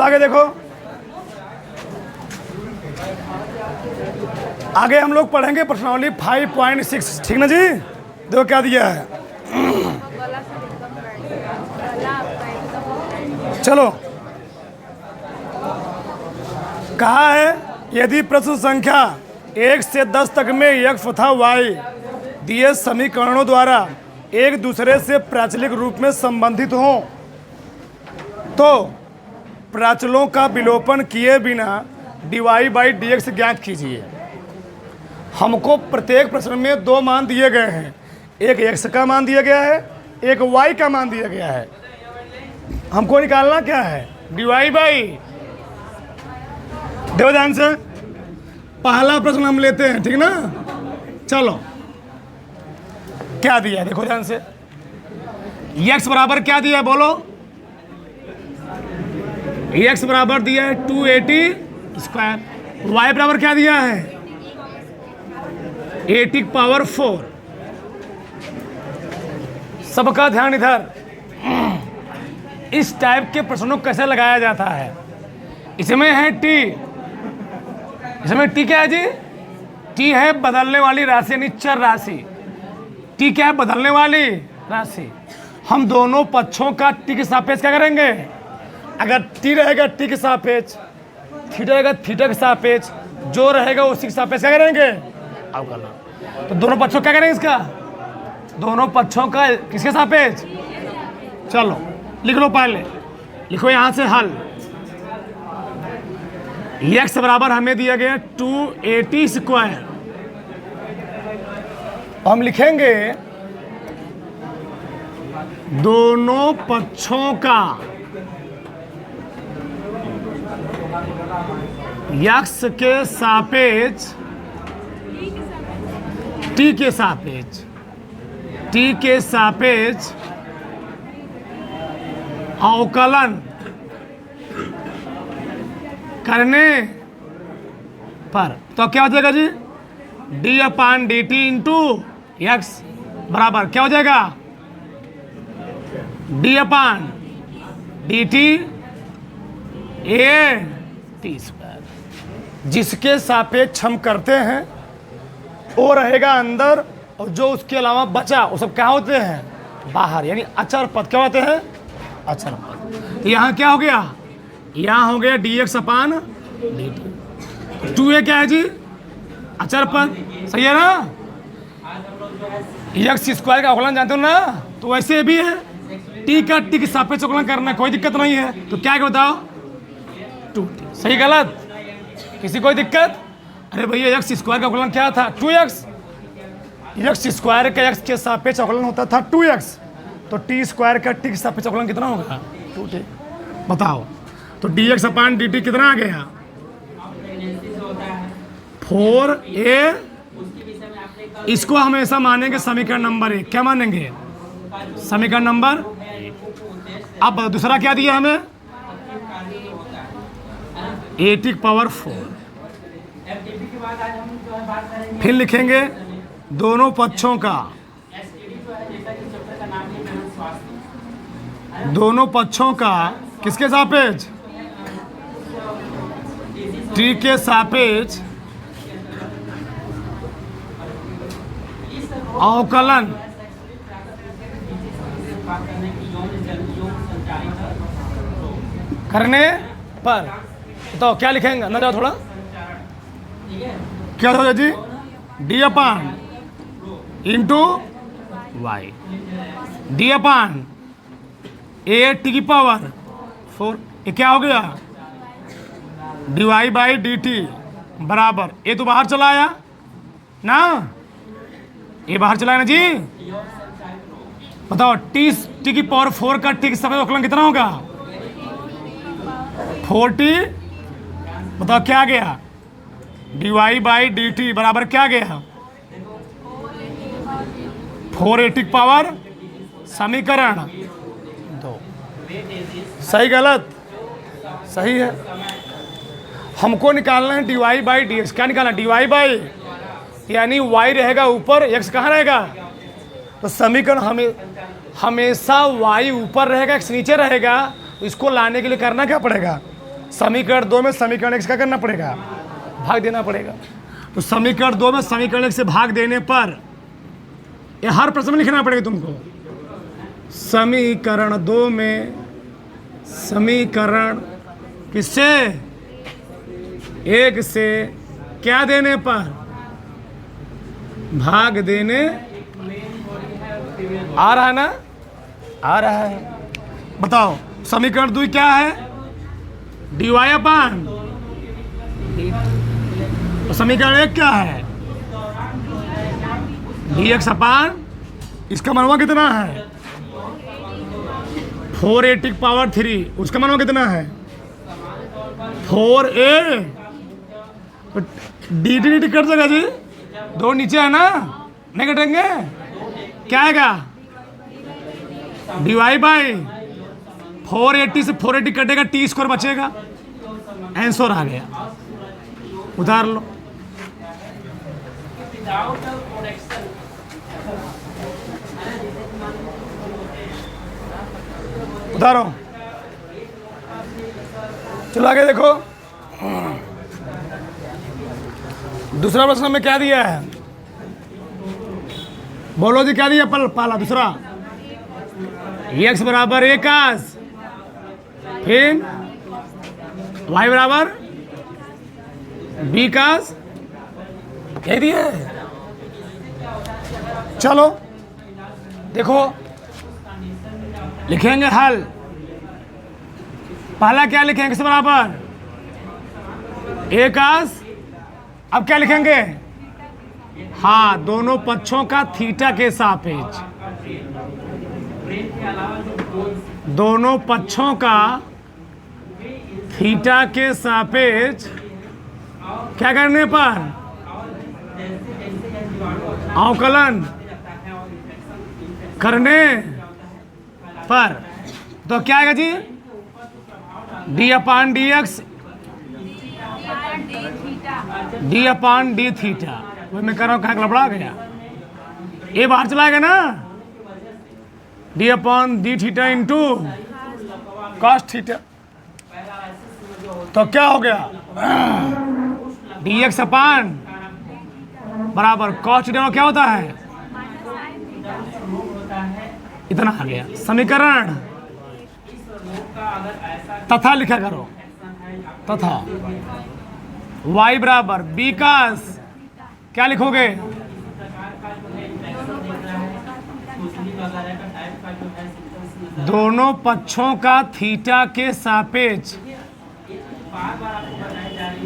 चलो आगे देखो, आगे हम लोग पढ़ेंगे प्रश्नावली 5.6, ठीक ना जी। देखो क्या दिया है, चलो कहा है यदि प्रश्न संख्या 1 से 10 तक में x तथा y दिए समीकरणों द्वारा एक दूसरे से प्राचलिक रूप में संबंधित हों तो प्राचलों का विलोपन किए बिना dy/dx ज्ञात कीजिए। हमको प्रत्येक प्रश्न में दो मान दिए गए हैं, एक x का मान दिया गया है, एक y का मान दिया गया है। हमको निकालना क्या है, dy/। देखो ध्यान से, पहला प्रश्न हम लेते हैं, ठीक ना। चलो क्या दिया है देखो ध्यान से, x बराबर क्या दिया है बोलो, x बराबर दिया है 280², y बराबर क्या दिया है 80⁴। सबका ध्यान इधर, इस टाइप के प्रश्नों को कैसे लगाया जाता है। इसमें है t, इसमें t क्या है जी, t है बदलने वाली राशि यानी चर राशि। t क्या है, बदलने वाली राशि। हम दोनों पक्षों का t के सापेक्ष क्या करेंगे, अगर t रहेगा t के सापेक्ष, थीटा रहेगा थीटा के सापेक्ष, जो रहेगा उसी के सापेक्ष क्या करेंगे अवकलन। तो दोनों पक्षों क्या करेंगे इसका, दोनों पक्षों का किसके सापेक्ष। चलो लिख लो, पहले लिखो यहां से हल। x बराबर हमें दिया गया 280², हम लिखेंगे दोनों पक्षों का x के सापेक्ष t के सापेक्ष, t के सापेक्ष अवकलन करने पर, तो क्या हो जाएगा जी, d/dt इंटू x बराबर क्या हो जाएगा d/dt a/t²। जिसके सापेक्ष हम करते हैं वो रहेगा अंदर, और जो उसके अलावा बचा वो सब क्या होते हैं बाहर, यानी अचर पद। क्या होते हैं अचर पद। तो यहाँ क्या हो गया, यहाँ हो गया dx/dt। 2a क्या है जी, अचर पद, सही है ना। x² का अवकलन जानते हो ना, तो वैसे भी है t का t के सापेक्ष अवकलन करना, कोई दिक्कत नहीं है। तो क्या बताओ 2t, सही गलत किसी कोई दिक्कत। अरे भैया x² का अवकलन क्या था 2x, x² का x के सापेक्ष अवकलन होता था 2x, तो t² का t के सापेक्ष अवकलन कितना होगा 2t। बताओ तो dx/dt कितना आ गया 4a। इसको हमेशा मानेंगे समीकरण नंबर 1, क्या मानेंगे समीकरण नंबर। अब दूसरा क्या दिया हमें 80⁴। फिर लिखेंगे दोनों पक्षों का, दोनों पक्षों का किसके सापेक्ष, t के सापेक्ष अवकलन करने पर। तो क्या लिखेंगे ना, जाओ थोड़ा क्या होगा जी d/, into y, d/a t⁴। ये क्या हो गया dy/dt बराबर, ये तो बाहर चला आया ना, ये बाहर चला ना जी। बताओ t⁴ का t के सापेक्ष अवकलन कितना होगा 4t। बताओ क्या गया dy/dt बराबर क्या गया 480⁴ समीकरण 2। सही गलत, सही है। हमको निकालना है dy/dx। क्या निकालना dy/, यानी y रहेगा ऊपर, x कहाँ रहेगा। तो समीकरण हमेशा y ऊपर रहेगा x नीचे रहेगा, तो इसको लाने के लिए करना क्या पड़ेगा समीकरण 2 में समीकरण 1 से क्या करना पड़ेगा, भाग देना पड़ेगा। तो समीकरण 2 में समीकरण 1 से भाग देने पर ये हर प्रश्न में लिखना पड़ेगा तुमको। समीकरण 2 में समीकरण किससे, 1 से क्या देने पर, भाग देने, आ रहा है ना, आ रहा है। बताओ समीकरण 2 क्या है, dy अपान, तो समीकरण 1 क्या है, dx अपान, इसका मनवा कितना है 480 पावर 3, उसका मनवा कितना है 4a, dt कट जाएगा जी, 2 नीचे है ना, नहीं कटेंगे, क्या आएगा dy बाई 480 से 480 कटेगा, टी स्क्वायर बचेगा, आंसर आ गया, उतार लो। उतारो, चलो आगे देखो। दूसरा प्रश्न में क्या दिया है, बोलो जी क्या दिया, पाला दूसरा, x बराबर 1 cos, फिर y बराबर b cos, यही दिया है। चलो देखो लिखेंगे हल, पहला क्या लिखेंगे, x बराबर 1 cos, अब क्या लिखेंगे, हाँ दोनों पक्षों का थीटा के सापेक्ष, दोनों पक्षों का थीटा के सापेक्ष क्या करने पर, अवकलन करने पर, तो क्या आएगा जी, d upon D x, D upon d theta, वही मैं कर रहा हूँ, कहाँ लबड़ा गया, ये बाहर चलाएगा ना, d upon d theta into cos theta, तो क्या हो गया, डी एक्स अपान बराबर कॉस थीटा क्या होता है, इतना आ गया। समीकरण तथा लिखा करो, तथा y बराबर b cos, क्या लिखोगे, दोनों पक्षों का थीटा के सापेक्ष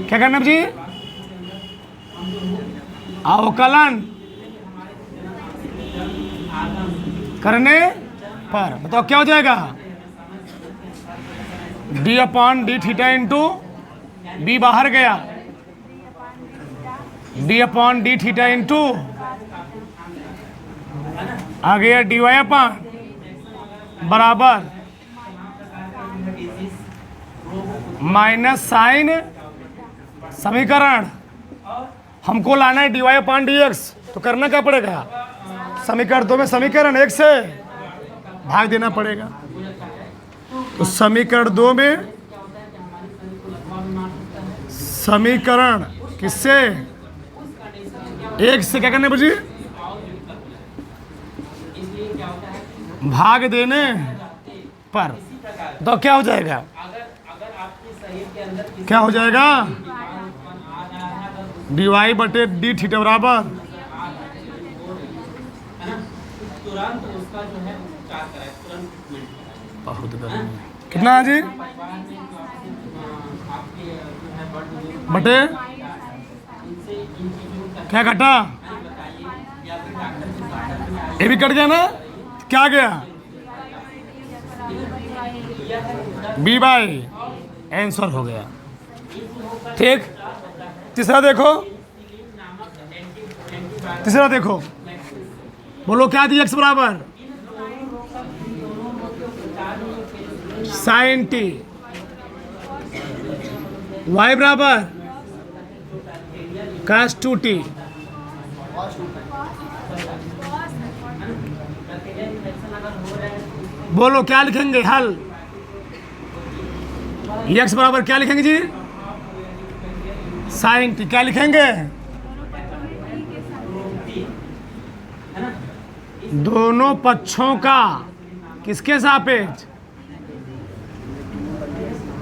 क्या करना जी, अवकलन करने पर, बताओ क्या हो जाएगा, d upon d theta into b बाहर गया, d upon d theta into आ गया dy अपान बराबर माइनस साइन, समीकरण हमको लाना है dy अपान dx, तो करना क्या पड़ेगा, समीकरण 2 में समीकरण 1 से भाग देना पड़ेगा। तो समीकरण 2 में समीकरण किससे, 1 से क्या करने बजी, भाग देने पर, तो क्या हो जाएगा, क्या हो जाएगा, dy बटे डी थीटा बराबर बहुत कितना है जी, बटे क्या घटा, ये भी कट गया ना, क्या गया, b बाई, आंसर हो गया। ठीक, तीसरा देखो, तीसरा देखो, बोलो क्या दिया, x बराबर साइन टी, y बराबर cos 2t, बोलो क्या लिखेंगे हल, एक्स बराबर क्या लिखेंगे जी? Sign T. क्या लिखेंगे? दोनों पक्षों का किसके सापेक्ष?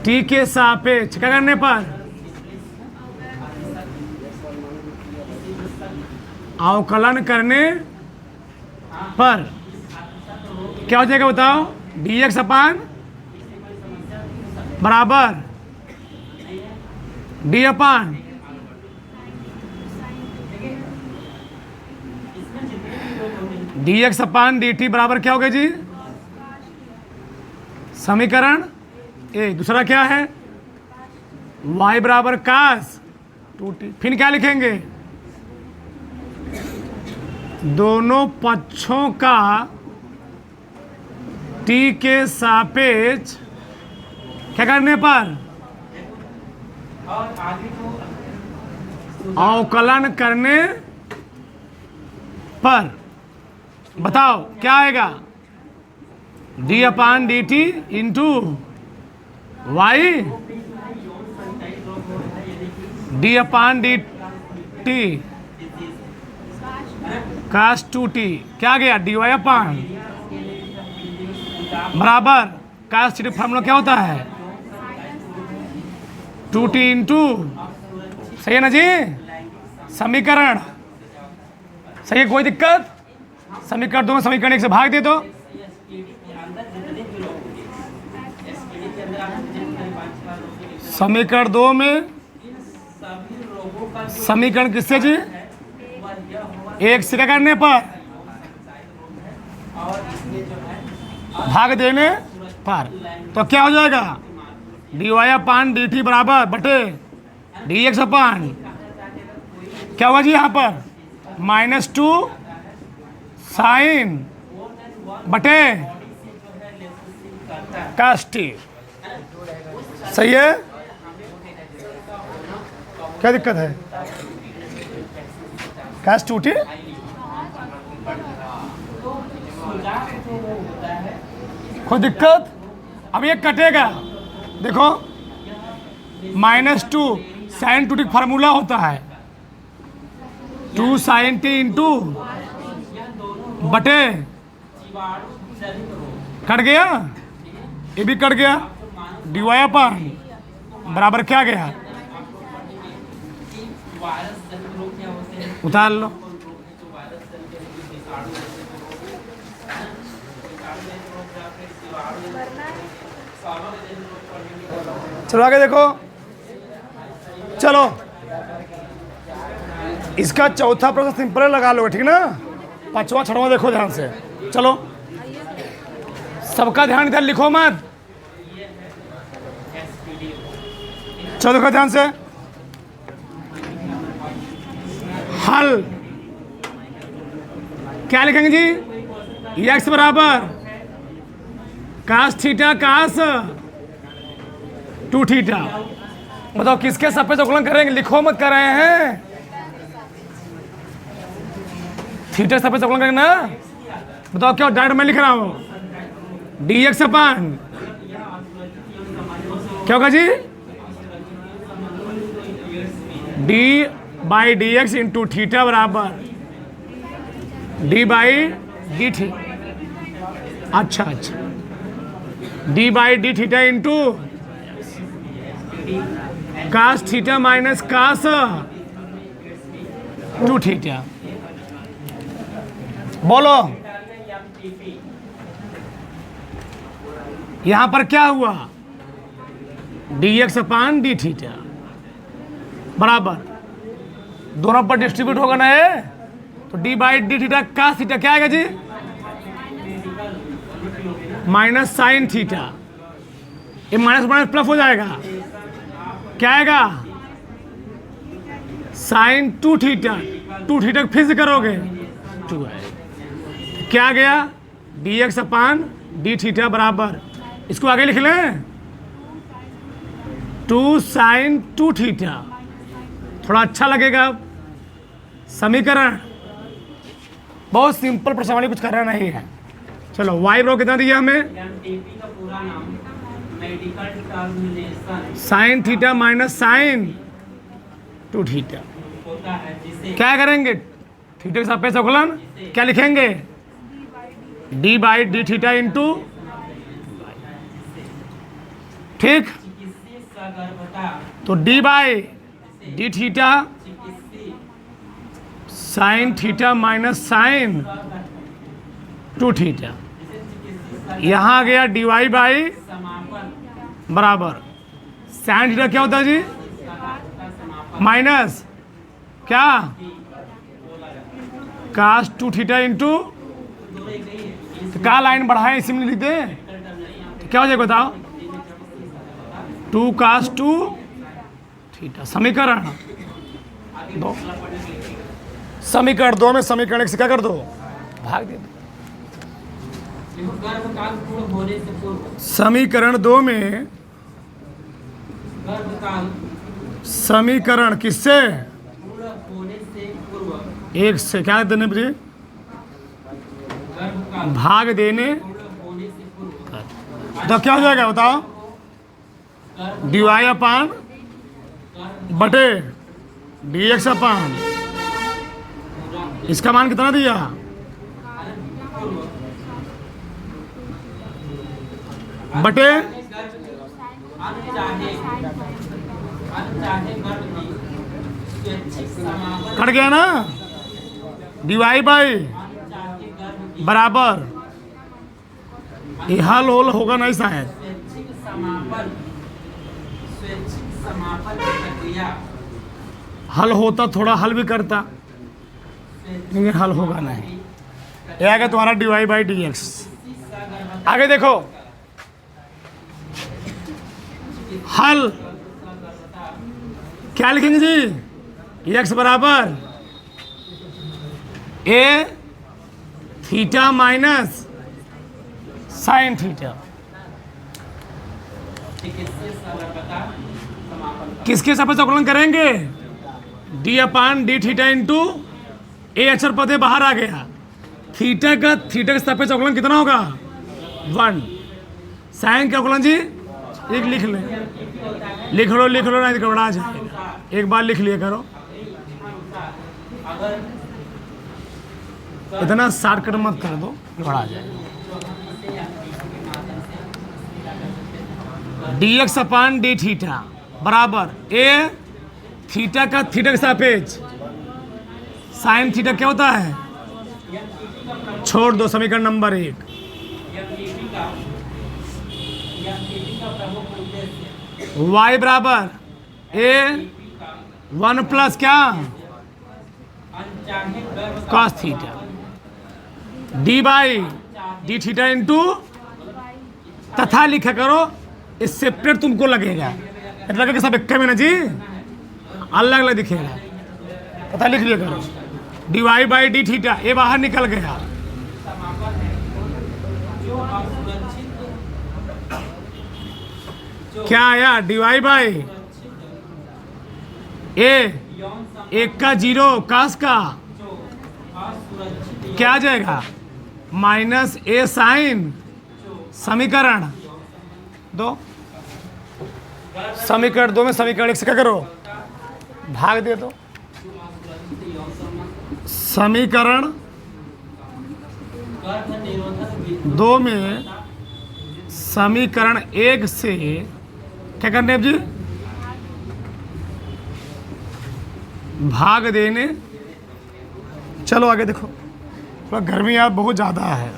टी के सापेक्ष। क्या करने पर? अवकलन करने पर क्या हो जाएगा बताओ? dx अपान बराबर d अपान dx अपान dt बराबर क्या हो गया जी? समीकरण ए। दूसरा क्या है? y बराबर कास 2t। फिर क्या लिखेंगे? दोनों पक्षों का t के सापेक्ष क्या करने पर? अवकलन करने पर। बताओ क्या आएगा? d upon d t into y d upon d t cos 2t। क्या गया? dy अपान बराबर कास थीटा। फार्मूला क्या होता है? 2t into. सही है ना जी? समीकरण सही है, कोई दिक्कत? समीकरण 2 में समीकरण 1 से भाग दे दो। समीकरण 2 में समीकरण किससे जी? 1 से क्या करने पर? भाग देने पर। तो क्या हो जाएगा? dy अपान dt बराबर बटे dx अपान क्या होगा जी यहाँ पर? -2 साइन बटे कास टी। सही है? क्या दिक्कत है? कास 2t कोई दिक्कत? अब ये कटेगा। देखो -2 साइन 2t फार्मूला होता है 2 साइन टी इंटू बटे कट गया, ये भी कट गया, dy अपान बराबर क्या गया? उतार लो। चलो आगे देखो। चलो इसका चौथा प्रश्न सिंपल लगा लोगे, ठीक ना? पांचवा छठवां देखो ध्यान से। चलो सबका ध्यान इधर लिखो मत। चलो देखो ध्यान से। हल क्या लिखेंगे जी? x बराबर कास थीटा कास 2 थीटा। बताओ किसके सापेक्ष अवकलन करेंगे? लिखो मत कर रहे हैं। थीटा सापेक्ष अवकलन करेंगे ना? बताओ क्या डायरेक्ट मैं लिख रहा हूं dx अपान क्या होगा जी? d by d x into theta बराबर d बाई डी थी। अच्छा d by D theta into cos theta minus cos 2 theta. बोलो यहां पर क्या हुआ? dx अपान डी थीटा बराबर दोनों पर डिस्ट्रीब्यूट होगा ना ये, तो d by D theta cos theta क्या आएगा जी? Minus sine theta. ये माइनस माइनस प्लस हो जाएगा, क्या आएगा? Sign 2 theta. 2 थीटा फिर से करोगे 2 आएगा। क्या गया? dx अपान डी थीटा बराबर, इसको आगे लिख लें 2 साइन 2 थीटा। थोड़ा अच्छा लगेगा। समीकरण बहुत सिंपल प्रश्न, कुछ करना नहीं है। चलो y बराबर कितना दिया हमें? Medical termination sine theta minus sine 2 theta होता है, जिसे क्या करेंगे? थीटा के सापेक्ष अवकलन क्या लिखेंगे? D by D theta into, ठीक। चिकित्सीय सगर्भता तो डी बाई डी थीटा चिकित्सीय sine theta minus sine 2 theta, यहाँ आ गया डी वाई बाई समापन बराबर साइन थीटा क्या होता है जी? माइनस क्या? कास 2 थीटा इंटू, तो क्या लाइन बढ़ाए इसी में लिख दे, तो क्या हो जाएगा बताओ? 2 कास 2 थीटा। समीकरण 2, समीकरण 2 में समीकरण 1 से क्या कर दो? भाग दे दो। गर्भकाल पूर्ण होने से पूर्व समीकरण 2 में गर्भकाल समीकरण किससे? पूर्ण होने से पूर्व 1 से क्या देने बजे? गर्भकाल भाग देने, पूर्ण होने से पूर्व तो क्या हो जाएगा बताओ? डी वाई अपान बटे डी एक्स अपान, इसका मान कितना दिया? बटे अनचाहे गर्भ की स्वैच्छिक समापन कट गया ना? डी वाई बाई अनचाहे गर्भ की बराबर ये हल होल होगा नहीं शायद। स्वैच्छिक समापन की प्रक्रिया हल होता थोड़ा हल भी करता, लेकिन हल होगा नहीं। ये आ गया तुम्हारा d y by d x. आगे देखो हल क्या लिखेंगे जी? एक्स बराबर a theta minus sine theta, चिकित्सीय सगर्भता समापन किसके सापेक्ष अवकलन करेंगे? D upon d theta into a अक्षर पद है बाहर आ गया। थीटा के सापेक्ष अवकलन कितना होगा? 1। साइन का अवकलन जी एक लिख ले, लिख लो नहीं तो गड़बड़ा जाएगा। एक बार लिख लिया करो, अगर इतना शॉर्टकट मत कर दो, गड़बड़ा जाएगा। डी एक्स अपान डी थीटा बराबर ए थीटा के सापेक्ष साइन थीटा क्या होता है? छोड़ दो समीकरण नंबर 1। y बराबर ए 1 प्लस क्या? अनचाहे गर्भ cos theta D by D theta into, तथा लिखा करो, इस सेपरेट तुमको लगेगा, लगेगा सब एक में ना जी, अलग अलग दिखेगा। तथा लिख लिया करो d y by D theta, ये बाहर निकल गया। क्या आया? डी वाई बाई ए 1 का 0 कास का क्या आ जाएगा? माइनस ए साइन समीकरण 2। समीकरण 2 में समीकरण 1 से क्या करो? भाग दे दो। समीकरण 2 में समीकरण 1 से क्या करने जी? भाग देने। चलो आगे देखो, थोड़ा गर्मी आप बहुत ज़्यादा है,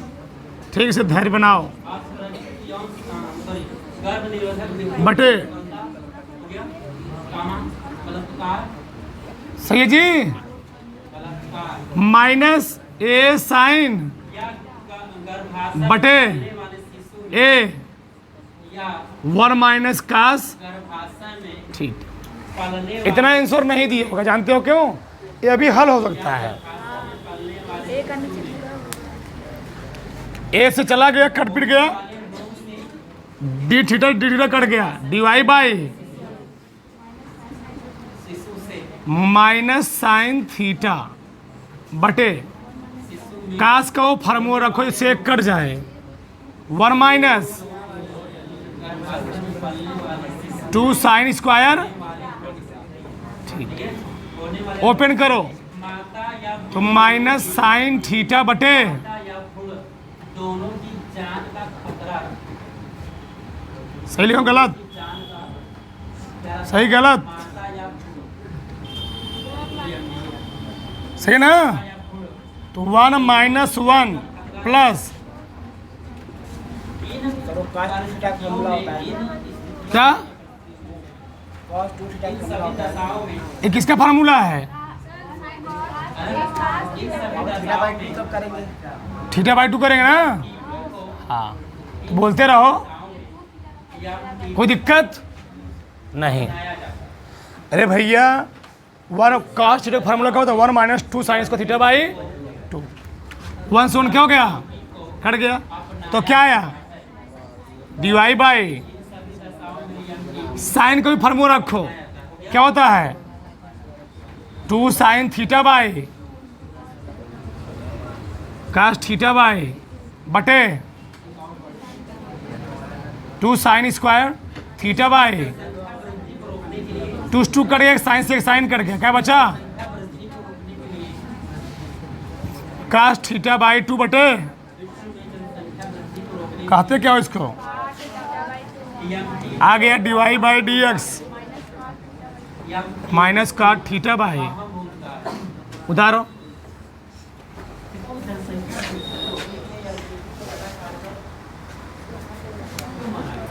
ठीक से धैर्य बनाओ। बटे सही है जी, माइनस ए साइन बटे ए 1 माइनस कास, ठीक। इतना आंसर नहीं दिया होगा, जानते हो क्यों? ये अभी हल हो सकता है। ए से चला गया, कट पिट गया, डी थीटा कट गया, d y by minus sine theta बटे कास का वो फॉर्मूला रखो, इससे कट जाए 1 माइनस 2 साइन स्क्वायर, ठीक है, ओपन करो माता या तो माइनस साइन थीटा बटे माता या भूल दोनों की जान का खतरा, सही लिखो गलत, जान का सही गलत, माता या भूल सही ना? या भूल तो 1 माइनस 1 प्लस तो cos 2 थीटा का फॉर्मूला होता है क्या, cos 2 थीटा का फॉर्मूला होता है दशाओं में ये किसका फार्मूला है? थीटा बाई 2 कब करेंगे? थीटा बाई 2 करेंगे ना? हाँ, तो बोलते रहो, कोई दिक्कत नहीं। अरे भैया 1 cos थीटा का फार्मूला क्या होता है? 1 minus 2 sine square theta by 2। 1 से 1 क्या हो गया? कट गया, तो क्या आया? डिवाई बाई साइन का भी फार्मूला रखो, क्या होता है? 2 sine theta by cos theta by बटे 2 साइन स्क्वायर थीटा बाई 2 से 2 कट गया, साइन से एक साइन कट गया, क्या बचा? कास थीटा बाई 2 बटे, कहते क्या हो इसको? आ गया Dibai by d x minus काट थीटा बाई, उतारो,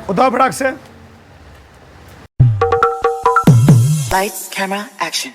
उतारो फटाक से। Lights, camera, action.